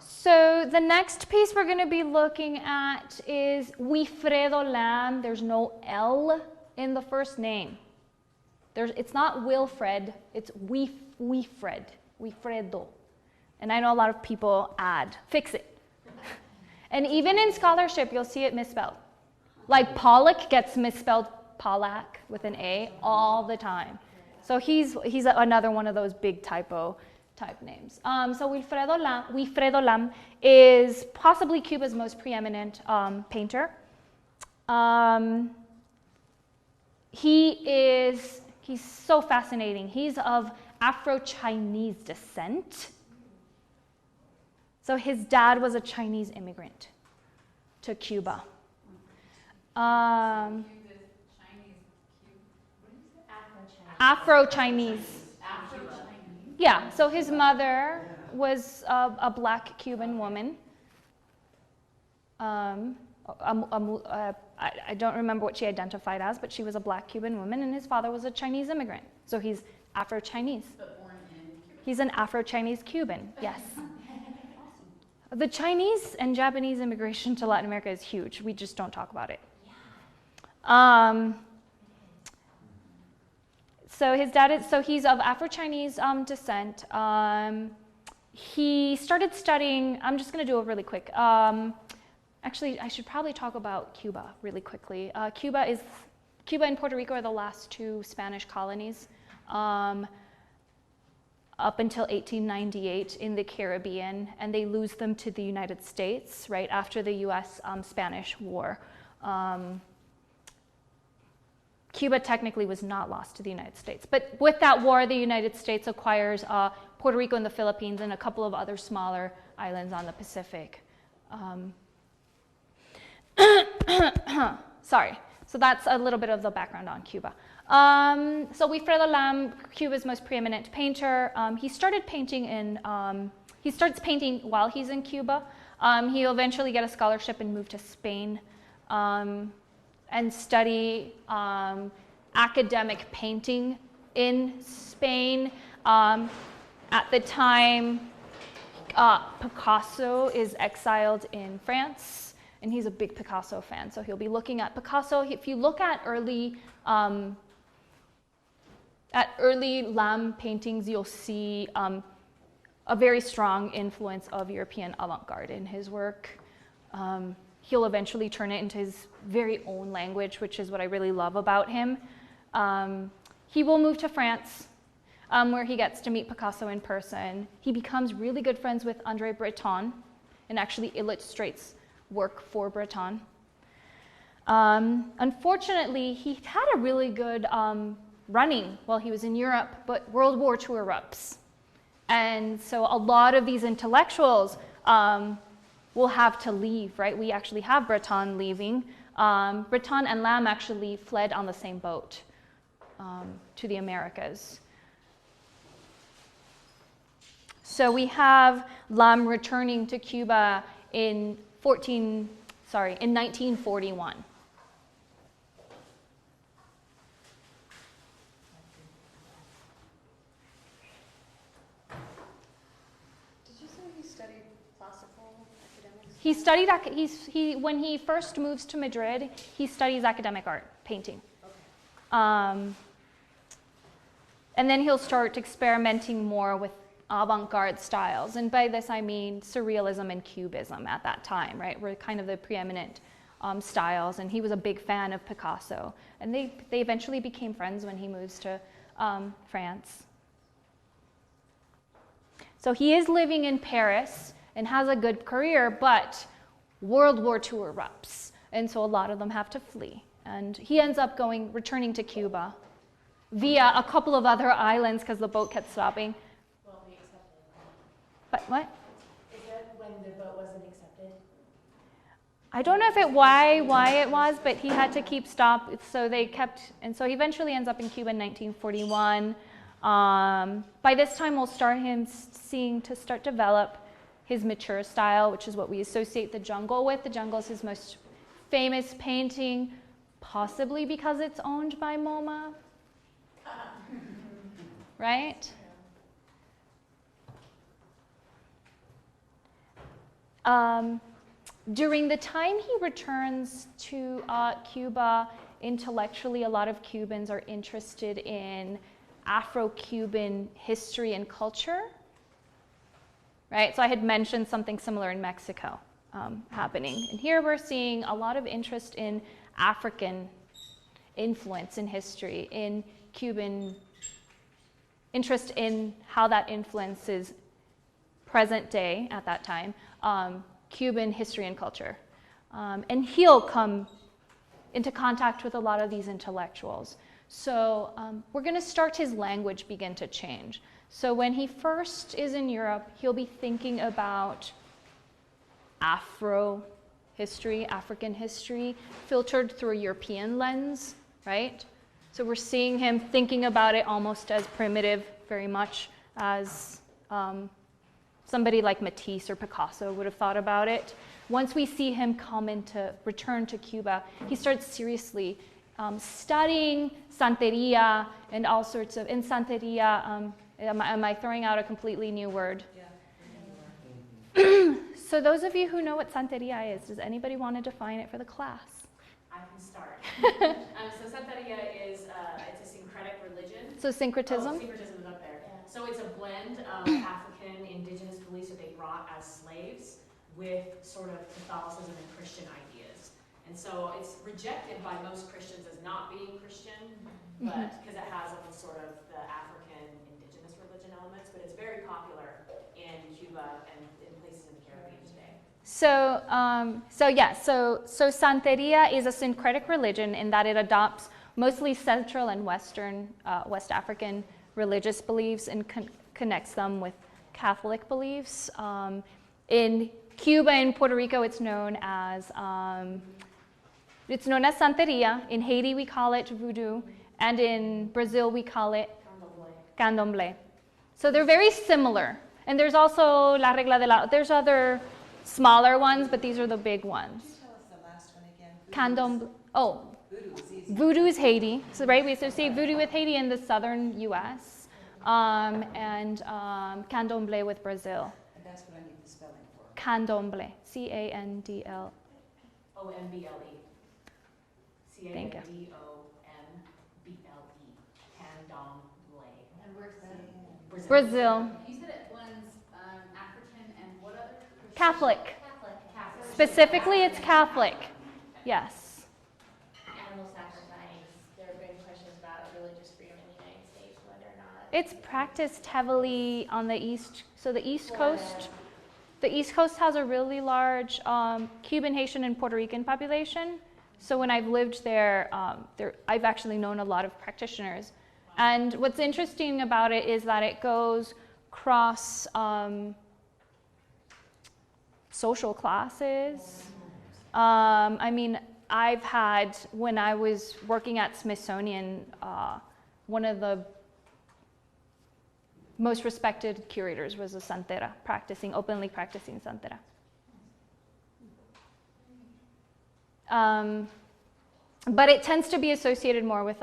So the next piece we're going to be looking at is Wifredo Lam. There's no L in the first name. It's not Wilfred, it's Wifredo. And I know a lot of people fix it. And even in scholarship, you'll see it misspelled. Like Pollock gets misspelled Pollack with an A all the time. So he's another one of those big type names. So Wifredo Lam is possibly Cuba's most preeminent painter. He's so fascinating. He's of Afro-Chinese descent. So his dad was a Chinese immigrant to Cuba. Afro-Chinese. Yeah, so his mother was a black Cuban woman. I don't remember what she identified as, but she was a black Cuban woman, and his father was a Chinese immigrant. So he's Afro-Chinese. But born in Cuba. He's an Afro-Chinese Cuban, yes. The Chinese and Japanese immigration to Latin America is huge. We just don't talk about it. So his dad he's of Afro-Chinese descent. He started studying, I'm just going to do it really quick. Actually, I should probably talk about Cuba really quickly. Cuba and Puerto Rico are the last two Spanish colonies up until 1898 in the Caribbean, and they lose them to the United States right after the US-Spanish War. Cuba technically was not lost to the United States, but with that war, the United States acquires Puerto Rico and the Philippines and a couple of other smaller islands on the Pacific. Sorry, so that's a little bit of the background on Cuba. So Wifredo Lam, Cuba's most preeminent painter, he starts painting while he's in Cuba. He'll eventually get a scholarship and move to Spain and study academic painting in Spain. At the time, Picasso is exiled in France, and he's a big Picasso fan, so he'll be looking at Picasso. If you look at early Lam paintings, you'll see a very strong influence of European avant-garde in his work. He'll eventually turn it into his very own language, which is what I really love about him. He will move to France, where he gets to meet Picasso in person. He becomes really good friends with André Breton and actually illustrates work for Breton. Unfortunately, he had a really good running while he was in Europe, but World War II erupts. And so a lot of these intellectuals will have to leave, right? We actually have Breton leaving. Breton and Lam actually fled on the same boat to the Americas. So we have Lam returning to Cuba in 1941. He studied, when he first moves to Madrid, he studies academic art, painting. Okay. And then he'll start experimenting more with avant-garde styles. And by this I mean Surrealism and Cubism at that time, right? Were kind of the preeminent styles. And he was a big fan of Picasso. And they eventually became friends when he moves to France. So he is living in Paris and has a good career, but World War II erupts, and so a lot of them have to flee. And he ends up returning to Cuba via a couple of other islands because the boat kept stopping. Well, they accepted. But what? Is that when the boat wasn't accepted? I don't know if why it was, but he had to keep stop. So they kept, and so he eventually ends up in Cuba in 1941. By this time, we'll start develop his mature style, which is what we associate the jungle with. The jungle is his most famous painting, possibly because it's owned by MoMA, right? During the time he returns to Cuba, intellectually, a lot of Cubans are interested in Afro-Cuban history and culture, right? So I had mentioned something similar in Mexico happening. And here we're seeing a lot of interest in African influence in history, in Cuban interest in how that influences present day, at that time, Cuban history and culture. And he'll come into contact with a lot of these intellectuals. So we're going to start his language begin to change. So when he first is in Europe, he'll be thinking about Afro history, African history, filtered through a European lens, right? So we're seeing him thinking about it almost as primitive, very much as somebody like Matisse or Picasso would have thought about it. Once we see him return to Cuba, he starts seriously studying Santeria and all sorts of, in Santeria, am I throwing out a completely new word? Yeah. So those of you who know what Santeria is, does anybody want to define it for the class? I can start. So Santeria is it's a syncretic religion. So syncretism? Oh, syncretism is up there. Yeah. So it's a blend of African indigenous beliefs that they brought as slaves with sort of Catholicism and Christian ideas. And so it's rejected by most Christians as not being Christian, but because it has sort of the African indigenous religion elements, but it's very popular in Cuba and in places in the Caribbean today. So Santeria is a syncretic religion in that it adopts mostly Central and West African religious beliefs and connects them with Catholic beliefs. In Cuba and Puerto Rico, it's known as Santeria. In Haiti, we call it voodoo, and in Brazil, we call it candomblé. So they're very similar. And there's also la regla de la. There's other smaller ones, but these are the big ones. Can you tell us the last one again? Candomblé. Oh, Voodoo is easy. voodoo is Haiti. So right, we associate voodoo with Haiti in the southern U.S. And candomblé with Brazil. And that's what I need the spelling for. Candomblé, C-A-N-D-L. O-M-B-L-E. Thank you. C-A-N-D-O-M-B-L-E. Candomblé. And where's that? Brazil. You said it blends African and what other? Catholic. Catholic. Specifically, it's Catholic. Yes. Animal sacrifice. There have been questions about religious freedom in the United States, whether or not It's practiced heavily on the East. So the East Coast. The East Coast has a really large Cuban, Haitian, and Puerto Rican population. So when I've lived there, I've actually known a lot of practitioners. And what's interesting about it is that it goes across social classes. I mean, I've had, when I was working at Smithsonian, one of the most respected curators was a santera, openly practicing santera. But it tends to be associated more with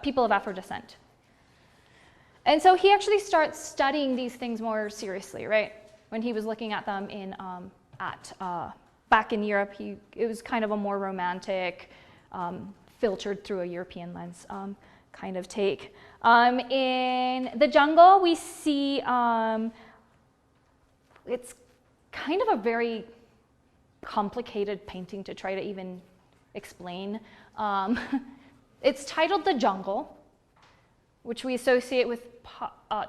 people of Afro descent. And so he actually starts studying these things more seriously, right? When he was looking at them back in Europe, it was kind of a more romantic, filtered through a European lens kind of take. In the jungle, we see it's kind of a very complicated painting to try to even explain. It's titled The Jungle, which we associate with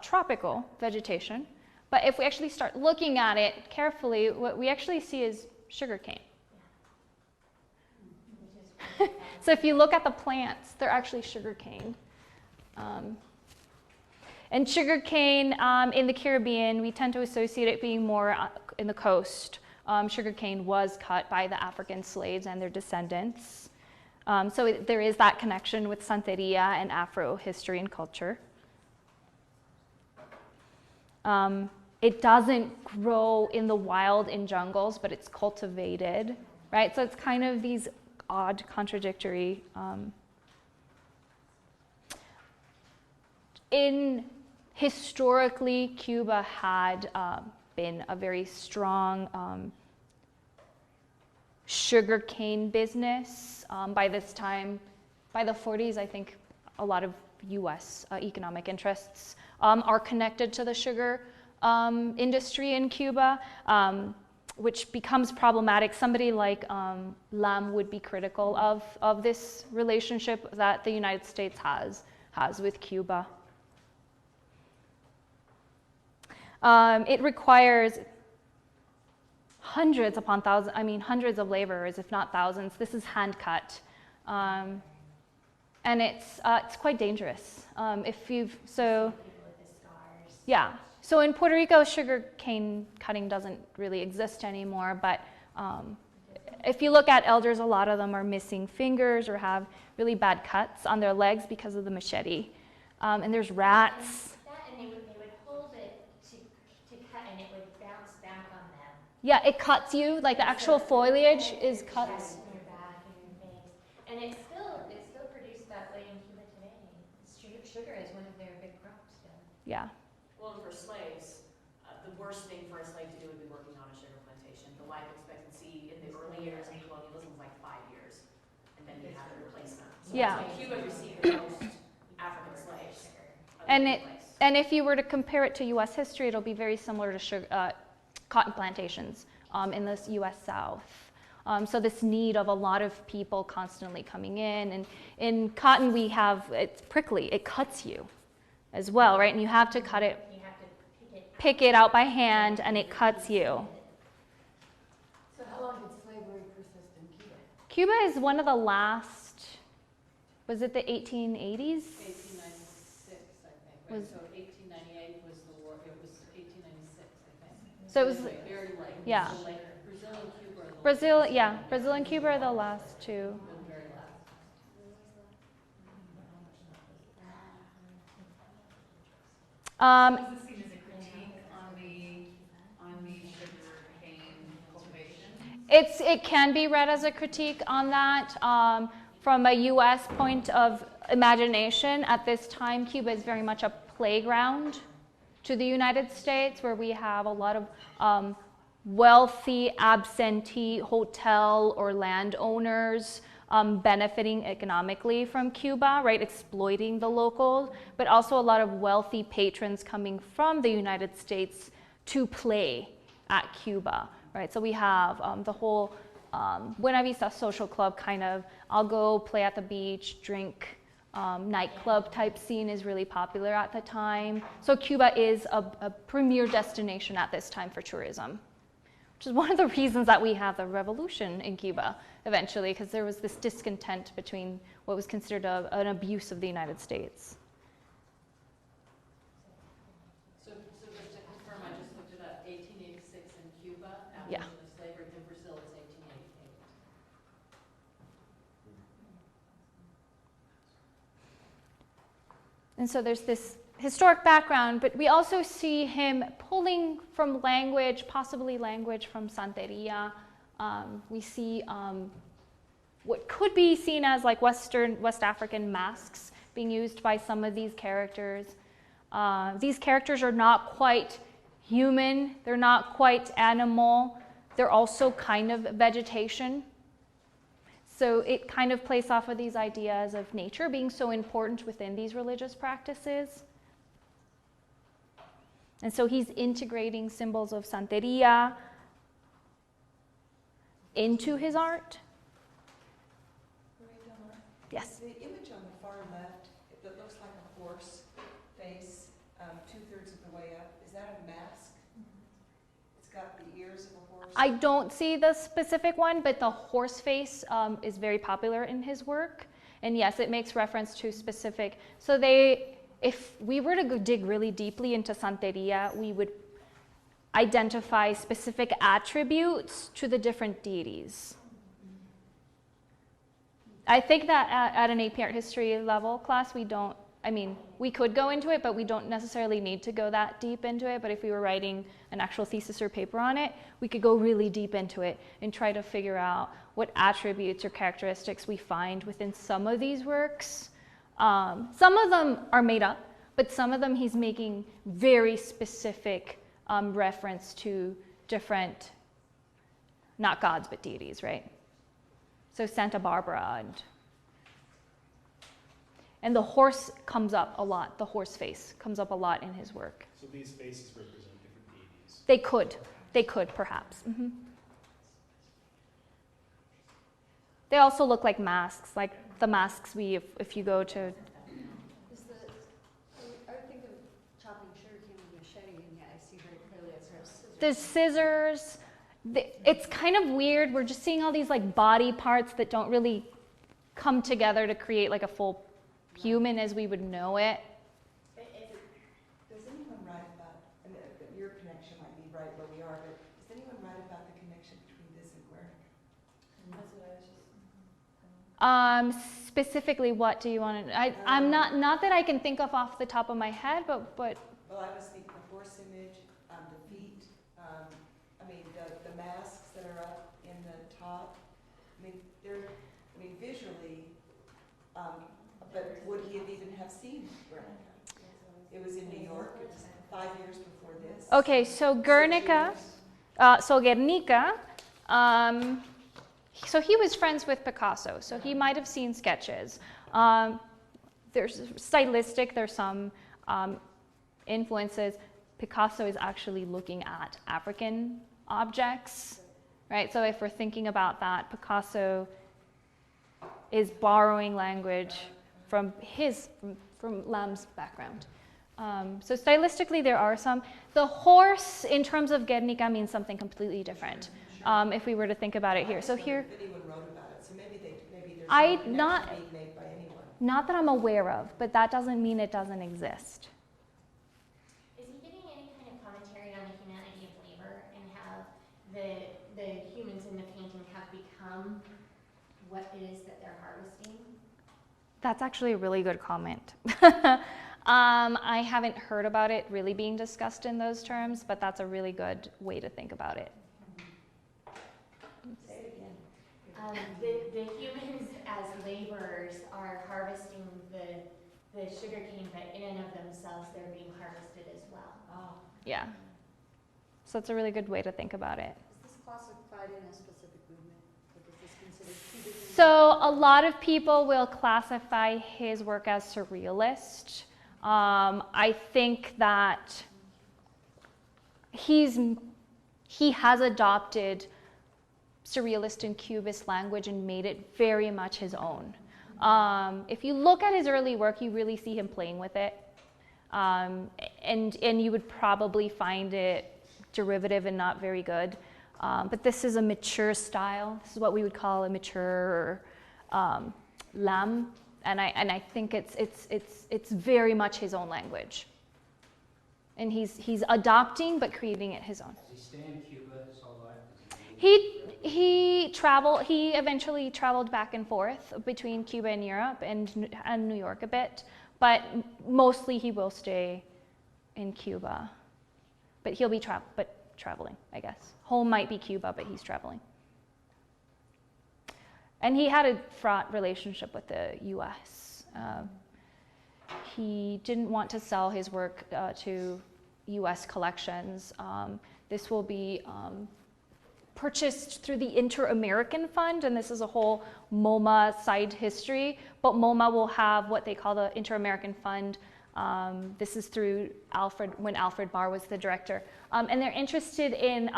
tropical vegetation. But if we actually start looking at it carefully, what we actually see is sugarcane. So if you look at the plants, they're actually sugarcane. And sugarcane in the Caribbean, we tend to associate it being more in the coast. Sugarcane was cut by the African slaves and their descendants. So there is that connection with Santeria and Afro history and culture. It doesn't grow in the wild in jungles, but it's cultivated, right? So it's kind of these odd, contradictory. Historically, Cuba had been a very strong sugarcane business. By this time, by the 40s, I think a lot of US economic interests are connected to the sugar industry in Cuba, which becomes problematic. Somebody like Lam would be critical of this relationship that the United States has with Cuba. It requires hundreds upon thousands, hundreds of laborers, if not thousands. This is hand cut. And it's quite dangerous. Yeah. So in Puerto Rico, sugar cane cutting doesn't really exist anymore, but if you look at elders, a lot of them are missing fingers or have really bad cuts on their legs because of the machete. And there's rats. And they would hold it to cut, and it would bounce back on them. Yeah, it cuts you, like the actual foliage is cut. In your back and your face. And it's still produced that way in Cuba today. Sugar is one of their big crops still. Yeah. Well, and for slaves, the worst thing for a slave to do would be working on a sugar plantation. The life expectancy in the early years of colonialism was like 5 years, and then you have to replace them. So Yeah. that's why Cuba received the most African slaves. And if you were to compare it to U.S. history, it'll be very similar to cotton plantations in the U.S. South. So this need of a lot of people constantly coming in. And in cotton, it's prickly. It cuts you as well, right? And you have to cut it, You have to pick it out by hand, and it cuts you. So how long did slavery persist in Cuba? Cuba is one of the last, was it the 1880s? 1896, I think. Right? Was- So 1898 was the war. It was 1896, I think. So it was, Anyway, very late. yeah. So like Brazil and Cuba are the Brazil, last. yeah, Brazil and Cuba are the last two. The very last. Was this seen as a critique on the sugar cane cultivation? It can be read as a critique on that. From a U.S. point of imagination, at this time, Cuba is very much a playground to the United States, where we have a lot of wealthy absentee hotel or landowners benefiting economically from Cuba, right, exploiting the locals, but also a lot of wealthy patrons coming from the United States to play at Cuba, right? So we have the whole Buena Vista Social Club kind of, I'll go play at the beach, drink, nightclub type scene is really popular at the time. So Cuba is a premier destination at this time for tourism, which is one of the reasons that we have the revolution in Cuba eventually, because there was this discontent between what was considered an abuse of the United States. So just to confirm, I just looked it up. 1886 in Cuba, Yeah. abolition of slavery. In Brazil, it's 1888. And so there's this historic background, but we also see him pulling from language, possibly language from Santeria. We see what could be seen as like West African masks being used by some of these characters. These characters are not quite human, they're not quite animal, they're also kind of vegetation. So it kind of plays off of these ideas of nature being so important within these religious practices. And so he's integrating symbols of Santeria into his art. Yes? The image on the far left, that looks like a horse face, 2/3 of the way up, is that a mask? It's got the ears of a horse? I don't see the specific one, but the horse face is very popular in his work. And yes, it makes reference to specific. So if we were to go dig really deeply into Santeria, we would identify specific attributes to the different deities. I think that at an AP Art History level class, we could go into it, but we don't necessarily need to go that deep into it. But if we were writing an actual thesis or paper on it, we could go really deep into it and try to figure out what attributes or characteristics we find within some of these works. Some of them are made up, but some of them he's making very specific reference to different, not gods, but deities, right? So Santa Barbara and the horse comes up a lot. The horse face comes up a lot in his work. So these faces represent different deities? They could perhaps. Mm-hmm. They also look like masks, like the masks if you go to. I would think of chopping sugarcane with a machete, and yeah, I see very clearly it's sort of scissors. There's scissors. It's kind of weird. We're just seeing all these like body parts that don't really come together to create like a full human as we would know it. Does anyone write about, I mean, your connection might be right where we are, but does anyone write about the connection between this and Guernica? That's what I was just. Specifically, what do you want to? I'm not that I can think of off the top of my head, but. Well, I was thinking the horse image, the feet. I mean, the masks that are up in the top. I mean, visually. But would he have even have seen Guernica? It was in New York. It was 5 years before this. Okay, so Guernica. Guernica. So he was friends with Picasso, so he might have seen sketches. There's stylistic, there's some influences. Picasso is actually looking at African objects, right? So if we're thinking about that, Picasso is borrowing language from Lam's background. So stylistically, there are some. The horse, in terms of Guernica, means something completely different. If we were to think about it here. So here, if anyone wrote about it, so maybe there's I no connection being made by anyone. not that I'm aware of, but that doesn't mean it doesn't exist. Is he giving any kind of commentary on the humanity of labor and how the humans in the painting have become what it is that they're harvesting? That's actually a really good comment. I haven't heard about it really being discussed in those terms, but that's a really good way to think about it. Say it again. The humans as laborers are harvesting the sugarcane, but in and of themselves, they're being harvested as well. Oh. Yeah. So it's a really good way to think about it. Is this classified in a specific movement? Like, is this considered Cubism? So a lot of people will classify his work as surrealist. I think that he has adopted surrealist and cubist language and made it very much his own. If you look at his early work, you really see him playing with it. And you would probably find it derivative and not very good. But this is a mature style. This is what we would call a mature Lam. And I think it's very much his own language. And he's adopting but creating it his own. Does he stay in Cuba his whole life? He eventually traveled back and forth between Cuba and Europe and New York a bit, but mostly he will stay in Cuba. But he'll be traveling, I guess. Home might be Cuba, but he's traveling. And he had a fraught relationship with the U.S. He didn't want to sell his work to U.S. collections. This will be purchased through the Inter-American Fund, and this is a whole MoMA side history, but MoMA will have what they call the Inter-American Fund. This is through when Alfred Barr was the director. And they're interested in,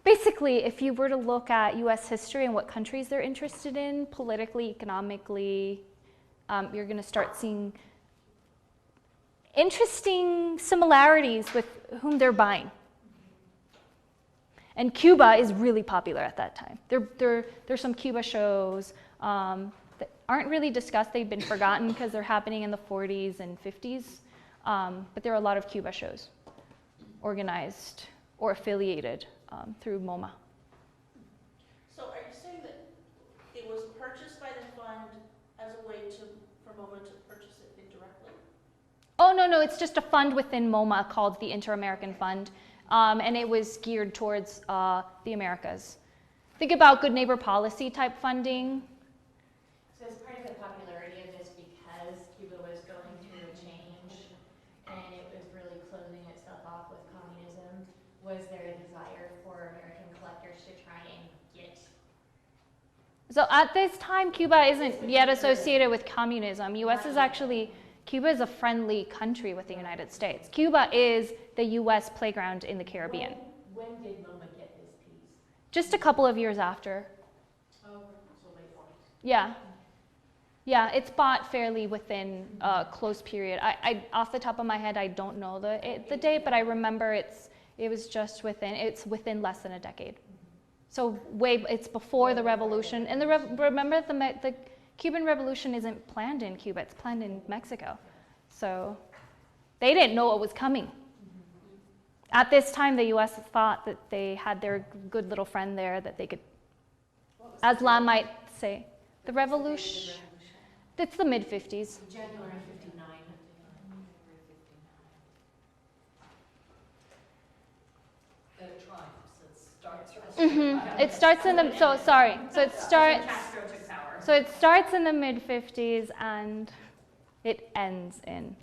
basically, if you were to look at US history and what countries they're interested in, politically, economically, you're gonna start seeing interesting similarities with whom they're buying. And Cuba is really popular at that time. There's some Cuba shows that aren't really discussed. They've been forgotten because they're happening in the 40s and 50s. But there are a lot of Cuba shows organized or affiliated through MoMA. So are you saying that it was purchased by the fund as a way for MoMA to purchase it indirectly? Oh, no, it's just a fund within MoMA called the Inter-American Fund. And it was geared towards the Americas. Think about good neighbor policy type funding. So as part of the popularity of this, because Cuba was going through a change and it was really closing itself off with communism, was there a desire for American collectors to try and get? So at this time, Cuba isn't yet associated with communism. U.S. is actually, Cuba is a friendly country with the United States. Cuba is the U.S. playground in the Caribbean. When did MoMA get this piece? Just a couple of years after. Oh, so late 40s. Yeah. Yeah, it's bought fairly within a close period. I off the top of my head, I don't know the date, but I remember it's within less than a decade. So it's before the revolution. And remember the Cuban Revolution isn't planned in Cuba, it's planned in Mexico. So they didn't know what was coming. At this time, the US thought that they had their good little friend there that they could, as Lam might say, the revolution. It's the mid-50s. January 59. And it triumphs, it starts. It starts in the, so sorry, so it starts, Castro took power. so it starts in the mid-50s and it ends in,